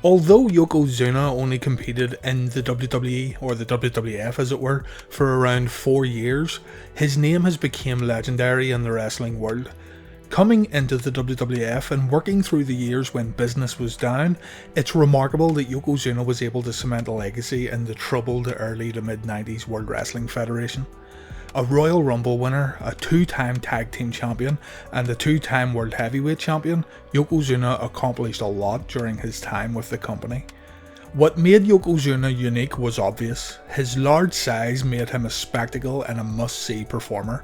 Although Yokozuna only competed in the WWE, or the WWF as it were, for around 4 years, his name has become legendary in the wrestling world. Coming into the WWF and working through the years when business was down, it's remarkable that Yokozuna was able to cement a legacy in the troubled early to mid 90s World Wrestling Federation. A Royal Rumble winner, a 2-time Tag Team Champion, and a 2-time World Heavyweight Champion, Yokozuna accomplished a lot during his time with the company. What made Yokozuna unique was obvious. His large size made him a spectacle and a must-see performer.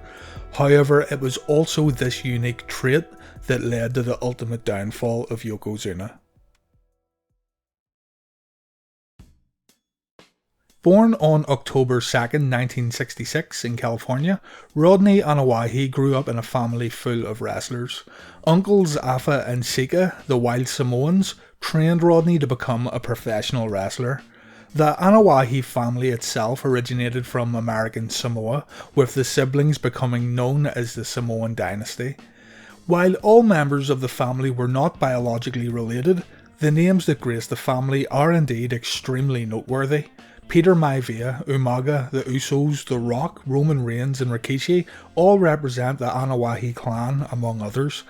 However, it was also this unique trait that led to the ultimate downfall of Yokozuna. Born on October 2nd, 1966 in California, Rodney Anoa'i grew up in a family full of wrestlers. Uncles Afa and Sika, the wild Samoans, trained Rodney to become a professional wrestler. The Anoa'i family itself originated from American Samoa, with the siblings becoming known as the Samoan Dynasty. While all members of the family were not biologically related, the names that grace the family are indeed extremely noteworthy. Peter Maivia, Umaga, the Usos, The Rock, Roman Reigns and Rikishi all represent the Anoa'i clan, among others.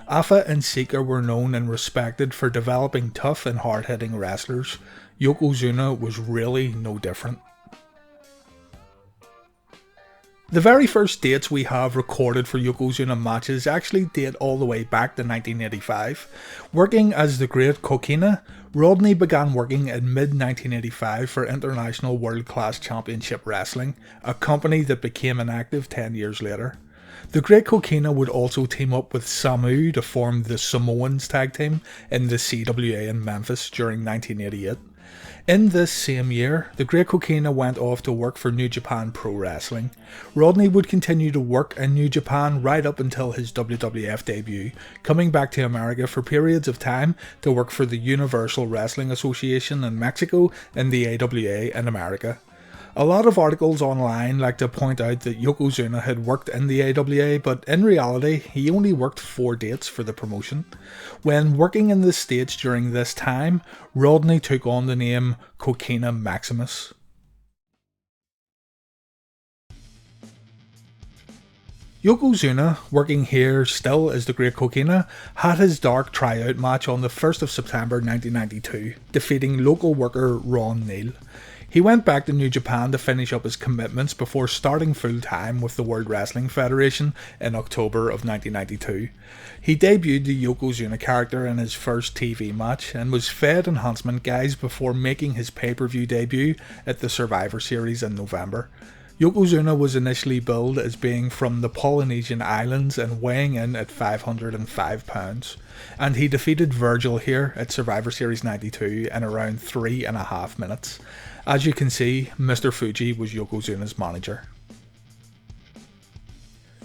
Afa and Sika were known and respected for developing tough and hard-hitting wrestlers. Yokozuna was really no different. The very first dates we have recorded for Yokozuna matches actually date all the way back to 1985. Working as the Great Kokina, Rodney began working in mid-1985 for International World Class Championship Wrestling, a company that became inactive 10 years later. The Great Kokina would also team up with Samoa to form the Samoans tag team in the CWA in Memphis during 1988. In this same year, the Great Kokina went off to work for New Japan Pro Wrestling. Rodney would continue to work in New Japan right up until his WWF debut, coming back to America for periods of time to work for the Universal Wrestling Association in Mexico and the AWA in America. A lot of articles online like to point out that Yokozuna had worked in the AWA, but in reality he only worked 4 dates for the promotion. When working in the States during this time, Rodney took on the name Kokina Maximus. Yokozuna, working here still as the Great Kokina, had his dark tryout match on the 1st of September 1992, defeating local worker Ron Neal. He went back to New Japan to finish up his commitments before starting full-time with the World Wrestling Federation in October of 1992. He debuted the Yokozuna character in his first TV match and was fed enhancement guides before making his pay-per-view debut at the Survivor Series in November. Yokozuna was initially billed as being from the Polynesian Islands and weighing in at 505 pounds, and he defeated Virgil here at Survivor Series 92 in around 3.5 minutes. As you can see, Mr. Fuji was Yokozuna's manager.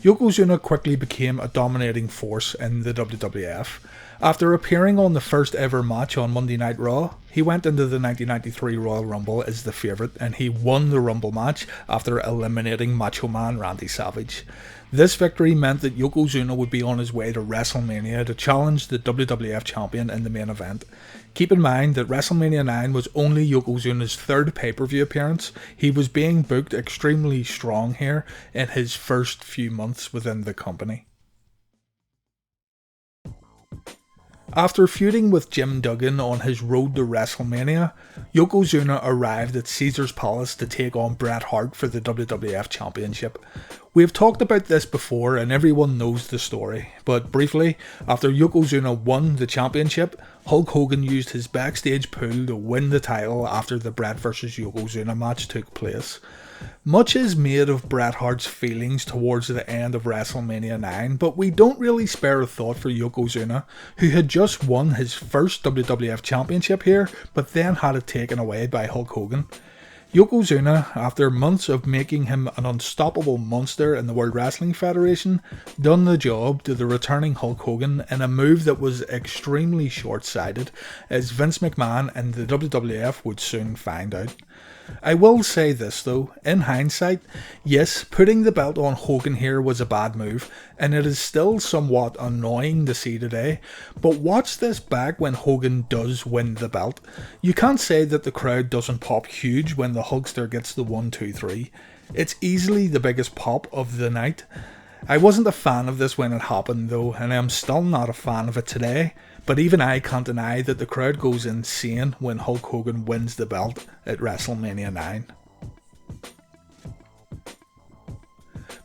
Yokozuna quickly became a dominating force in the WWF. After appearing on the first ever match on Monday Night Raw, he went into the 1993 Royal Rumble as the favourite and he won the Rumble match after eliminating Macho Man Randy Savage. This victory meant that Yokozuna would be on his way to WrestleMania to challenge the WWF Champion in the main event. Keep in mind that WrestleMania IX was only Yokozuna's 3rd pay-per-view appearance. He was being booked extremely strong here in his first few months within the company. After feuding with Jim Duggan on his road to WrestleMania, Yokozuna arrived at Caesar's Palace to take on Bret Hart for the WWF Championship. We have talked about this before and everyone knows the story, but briefly, after Yokozuna won the championship, Hulk Hogan used his backstage pull to win the title after the Bret vs Yokozuna match took place. Much is made of Bret Hart's feelings towards the end of WrestleMania IX, but we don't really spare a thought for Yokozuna, who had just won his first WWF Championship here, but then had it taken away by Hulk Hogan. Yokozuna, after months of making him an unstoppable monster in the World Wrestling Federation, done the job to the returning Hulk Hogan in a move that was extremely short-sighted, as Vince McMahon and the WWF would soon find out. I will say this though, in hindsight, yes, putting the belt on Hogan here was a bad move, and it is still somewhat annoying to see today, but watch this back when Hogan does win the belt. You can't say that the crowd doesn't pop huge when the Hulkster gets the 1, 2, 3. It's easily the biggest pop of the night. I wasn't a fan of this when it happened though, and I'm still not a fan of it today. But even I can't deny that the crowd goes insane when Hulk Hogan wins the belt at WrestleMania IX.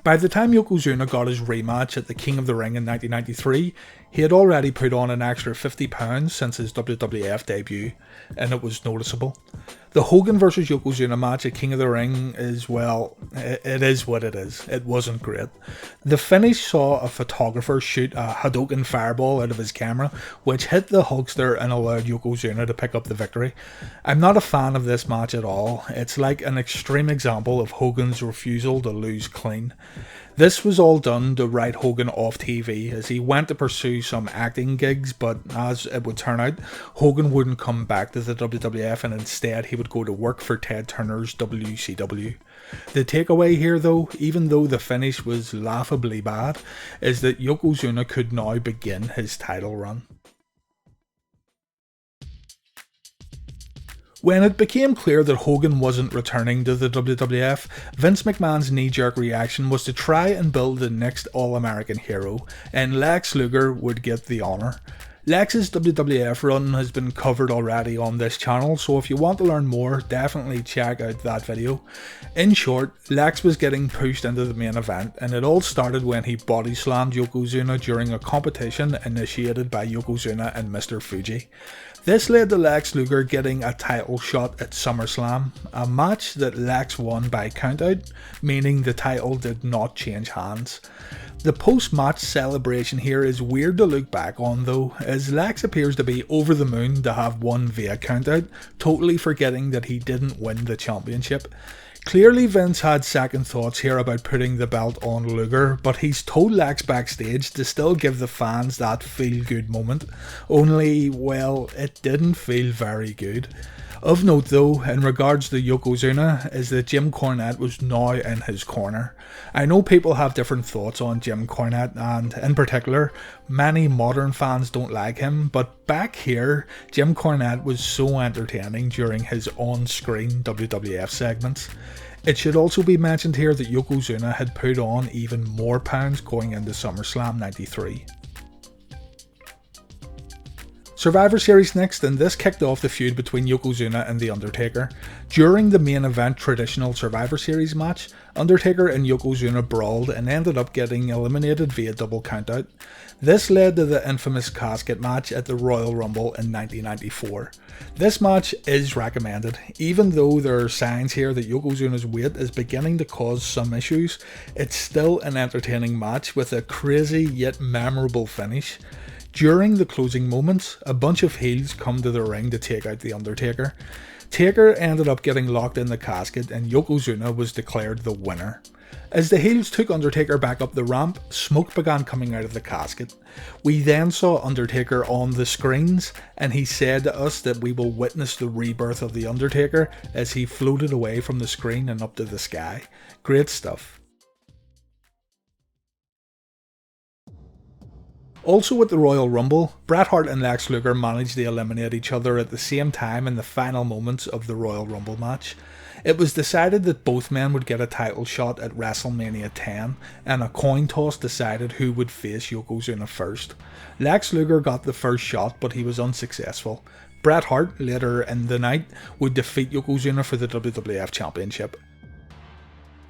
By the time Yokozuna got his rematch at the King of the Ring in 1993, he had already put on an extra 50 pounds since his WWF debut, and it was noticeable. The Hogan vs Yokozuna match at King of the Ring is, well, it is what it is. It wasn't great. The finish saw a photographer shoot a Hadouken fireball out of his camera, which hit the Hulkster and allowed Yokozuna to pick up the victory. I'm not a fan of this match at all. It's like an extreme example of Hogan's refusal to lose clean. This was all done to write Hogan off TV as he went to pursue some acting gigs, but as it would turn out, Hogan wouldn't come back to the WWF and instead he would go to work for Ted Turner's WCW. The takeaway here though, even though the finish was laughably bad, is that Yokozuna could now begin his title run. When it became clear that Hogan wasn't returning to the WWF, Vince McMahon's knee-jerk reaction was to try and build the next All-American hero, and Lex Luger would get the honour. Lex's WWF run has been covered already on this channel, so if you want to learn more, definitely check out that video. In short, Lex was getting pushed into the main event, and it all started when he body slammed Yokozuna during a competition initiated by Yokozuna and Mr. Fuji. This led to Lex Luger getting a title shot at SummerSlam, a match that Lex won by countout, meaning the title did not change hands. The post-match celebration here is weird to look back on though, as Lex appears to be over the moon to have won via countout, totally forgetting that he didn't win the championship. Clearly Vince had second thoughts here about putting the belt on Luger, but he's told Lex backstage to still give the fans that feel-good moment, only, well, it didn't feel very good. Of note though, in regards to Yokozuna, is that Jim Cornette was now in his corner. I know people have different thoughts on Jim Cornette, and in particular, many modern fans don't like him, but back here, Jim Cornette was so entertaining during his on-screen WWF segments. It should also be mentioned here that Yokozuna had put on even more pounds going into SummerSlam 93. Survivor Series next, and this kicked off the feud between Yokozuna and The Undertaker. During the main event traditional Survivor Series match, Undertaker and Yokozuna brawled and ended up getting eliminated via double countout. This led to the infamous Casket match at the Royal Rumble in 1994. This match is recommended, even though there are signs here that Yokozuna's weight is beginning to cause some issues. It's still an entertaining match with a crazy yet memorable finish. During the closing moments, a bunch of heels come to the ring to take out The Undertaker. Taker ended up getting locked in the casket and Yokozuna was declared the winner. As the heels took Undertaker back up the ramp, smoke began coming out of the casket. We then saw Undertaker on the screens, and he said to us that we will witness the rebirth of The Undertaker as he floated away from the screen and up to the sky. Great stuff. Also at the Royal Rumble, Bret Hart and Lex Luger managed to eliminate each other at the same time in the final moments of the Royal Rumble match. It was decided that both men would get a title shot at WrestleMania X, and a coin toss decided who would face Yokozuna first. Lex Luger got the first shot, but he was unsuccessful. Bret Hart, later in the night, would defeat Yokozuna for the WWF Championship.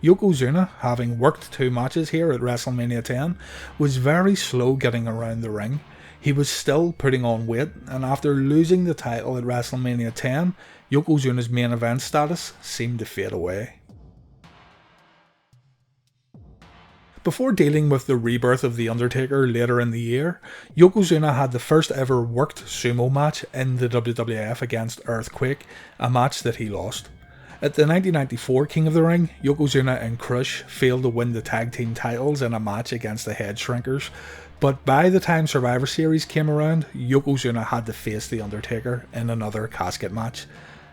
Yokozuna, having worked 2 matches here at WrestleMania X, was very slow getting around the ring. He was still putting on weight, and after losing the title at WrestleMania X, Yokozuna's main event status seemed to fade away. Before dealing with the rebirth of The Undertaker later in the year, Yokozuna had the first ever worked sumo match in the WWF against Earthquake, a match that he lost. At the 1994 King of the Ring, Yokozuna and Crush failed to win the tag team titles in a match against the Head Shrinkers, but by the time Survivor Series came around, Yokozuna had to face The Undertaker in another casket match.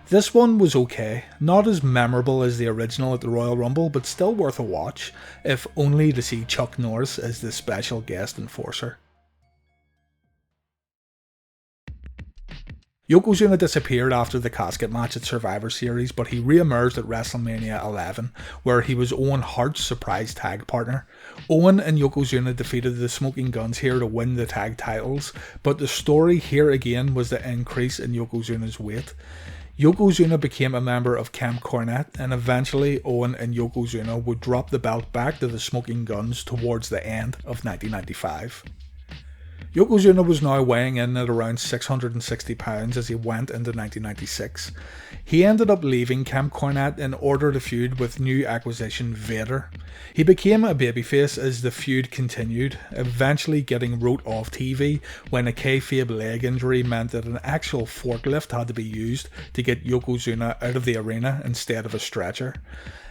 This one was okay, not as memorable as the original at the Royal Rumble, but still worth a watch, if only to see Chuck Norris as the special guest enforcer. Yokozuna disappeared after the casket match at Survivor Series, but he re-emerged at WrestleMania 11, where he was Owen Hart's surprise tag partner. Owen and Yokozuna defeated the Smoking Guns here to win the tag titles, but the story here again was the increase in Yokozuna's weight. Yokozuna became a member of Camp Cornette, and eventually Owen and Yokozuna would drop the belt back to the Smoking Guns towards the end of 1995. Yokozuna was now weighing in at around 660 pounds as he went into 1996. He ended up leaving Camp Cornette in order to feud with new acquisition Vader. He became a babyface as the feud continued, eventually getting wrote off TV when a kayfabe leg injury meant that an actual forklift had to be used to get Yokozuna out of the arena instead of a stretcher.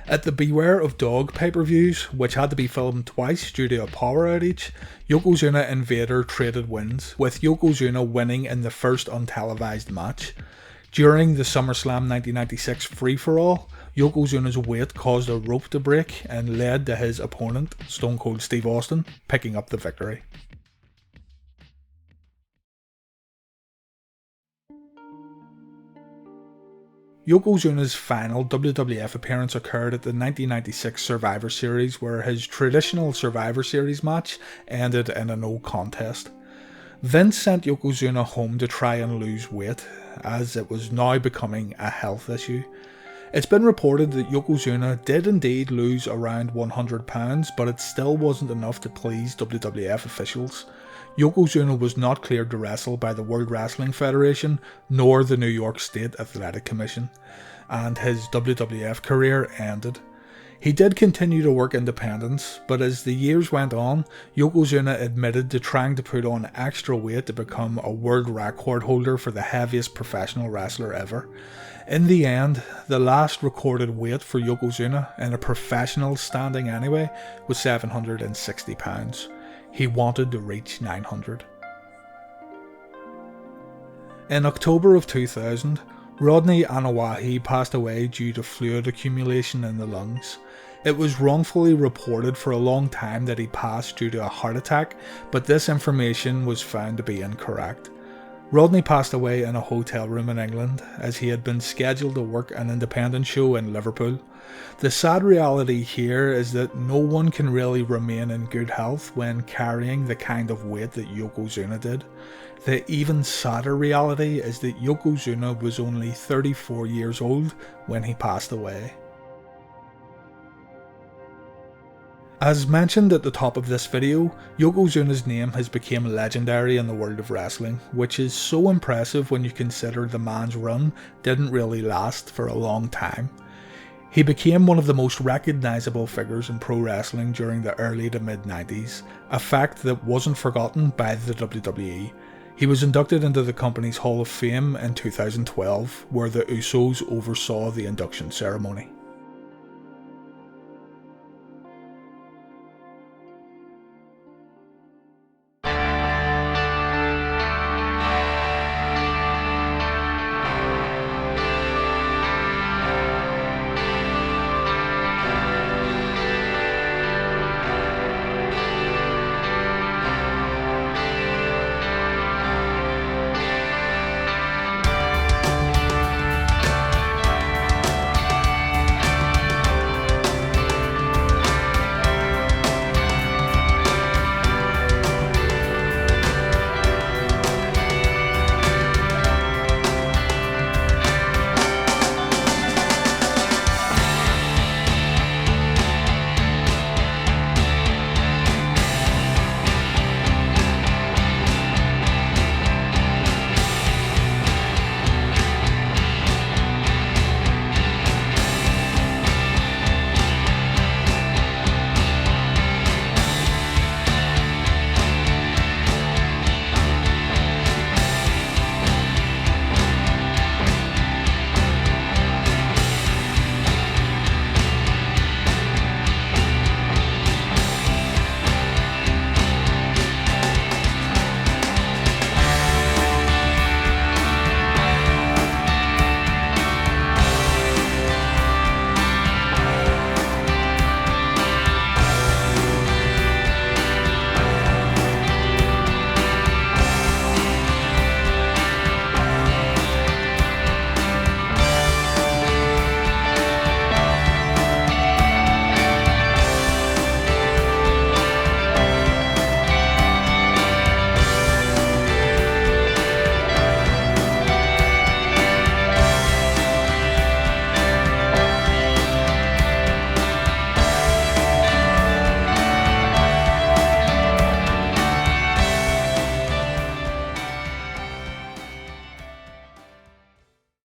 At the Beware of Dog pay-per-views, which had to be filmed twice due to a power outage, Yokozuna and Vader traded wins, with Yokozuna winning in the first untelevised match. During the SummerSlam 1996 free-for-all, Yokozuna's weight caused a rope to break and led to his opponent, Stone Cold Steve Austin, picking up the victory. Yokozuna's final WWF appearance occurred at the 1996 Survivor Series, where his traditional Survivor Series match ended in a no contest. Vince sent Yokozuna home to try and lose weight, as it was now becoming a health issue. It's been reported that Yokozuna did indeed lose around 100 pounds, but it still wasn't enough to please WWF officials. Yokozuna was not cleared to wrestle by the World Wrestling Federation nor the New York State Athletic Commission, and his WWF career ended. He did continue to work independence, but as the years went on, Yokozuna admitted to trying to put on extra weight to become a world record holder for the heaviest professional wrestler ever. In the end, the last recorded weight for Yokozuna, in a professional standing anyway, was 760 pounds. He wanted to reach 900. In October of 2000, Rodney Anoa'i passed away due to fluid accumulation in the lungs. It was wrongfully reported for a long time that he passed due to a heart attack, but this information was found to be incorrect. Rodney passed away in a hotel room in England, as he had been scheduled to work an independent show in Liverpool. The sad reality here is that no one can really remain in good health when carrying the kind of weight that Yokozuna did. The even sadder reality is that Yokozuna was only 34 years old when he passed away. As mentioned at the top of this video, Yokozuna's name has become legendary in the world of wrestling, which is so impressive when you consider the man's run didn't really last for a long time. He became one of the most recognisable figures in pro wrestling during the early to mid 90s, a fact that wasn't forgotten by the WWE. He was inducted into the company's Hall of Fame in 2012, where the Usos oversaw the induction ceremony.